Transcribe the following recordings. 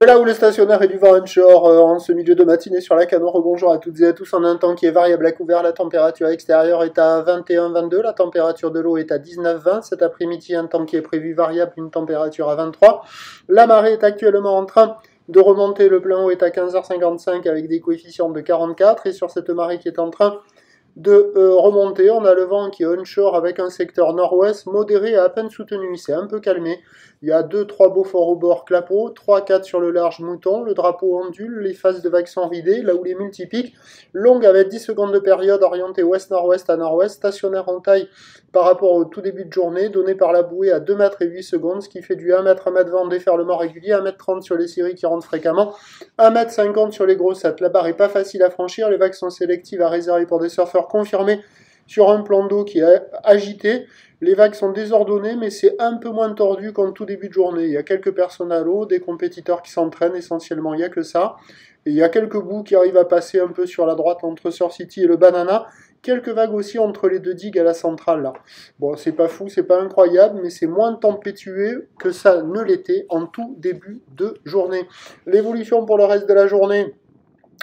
Là où le stationnaire est du vent onshore en ce milieu de matinée sur la Canot, rebonjour à toutes et à tous. On a un temps qui est variable à couvert, la température extérieure est à 21-22, la température de l'eau est à 19-20. Cet après-midi, un temps qui est prévu variable, une température à 23. La marée est actuellement en train de remonter, le plein eau est à 15h55 avec des coefficients de 44. Et sur cette marée qui est en train de remonter, on a le vent qui est onshore avec un secteur nord-ouest modéré et à peine soutenu, il s'est un peu calmé. Il y a 2-3 beaux forts au bord clapot, 3-4 sur le large mouton, le drapeau ondule, les phases de vagues sont ridées, là où les multipiques, longues avec 10 secondes de période orientée ouest-nord-ouest à nord-ouest, stationnaire en taille par rapport au tout début de journée, donné par la bouée à 2 mètres et 8 secondes, ce qui fait du 1 mètre, 1 mètre 20 déferlement régulier, 1 mètre 30 sur les séries qui rentrent fréquemment, 1 mètre 50 sur les grossettes. La barre est pas facile à franchir, les vagues sont sélectives à réserver pour des surfeurs confirmés sur un plan d'eau qui est agité. Les vagues sont désordonnées, mais c'est un peu moins tordu qu'en tout début de journée. Il y a quelques personnes à l'eau, des compétiteurs qui s'entraînent, essentiellement, il n'y a que ça. Et il y a quelques bouts qui arrivent à passer un peu sur la droite entre Surf City et le Banana. Quelques vagues aussi entre les deux digues à la centrale, là. Bon, c'est pas fou, c'est pas incroyable, mais c'est moins tempétueux que ça ne l'était en tout début de journée. L'évolution pour le reste de la journée,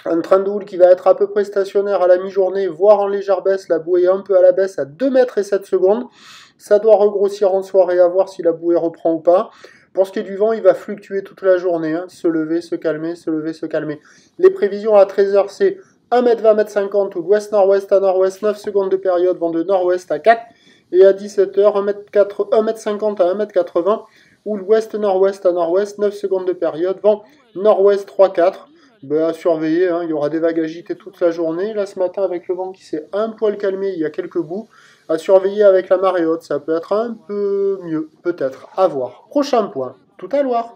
un train de houle qui va être à peu près stationnaire à la mi-journée, voire en légère baisse, la bouée un peu à la baisse à 2 mètres et 7 secondes. Ça doit regrossir en soirée à voir si la bouée reprend ou pas. Pour ce qui est du vent, il va fluctuer toute la journée, hein. Se lever, se calmer, se lever, se calmer. Les prévisions à 13h, c'est 1 mètre 20 mètre 50 ou d'ouest-nord-ouest à nord-ouest, 9 secondes de période, vent de nord-ouest à 4. Et à 17h, 1 mètre 50 à 1 mètre 80 ou l'ouest-nord-ouest à nord-ouest, 9 secondes de période, vent nord-ouest 3-4. Ben, à surveiller, hein, il y aura des vagues agitées toute la journée. Là, ce matin, avec le vent qui s'est un poil calmé, il y a quelques bouts. À surveiller avec la marée haute, ça peut être un peu mieux, peut-être. À voir. Prochain point, tout à Loire.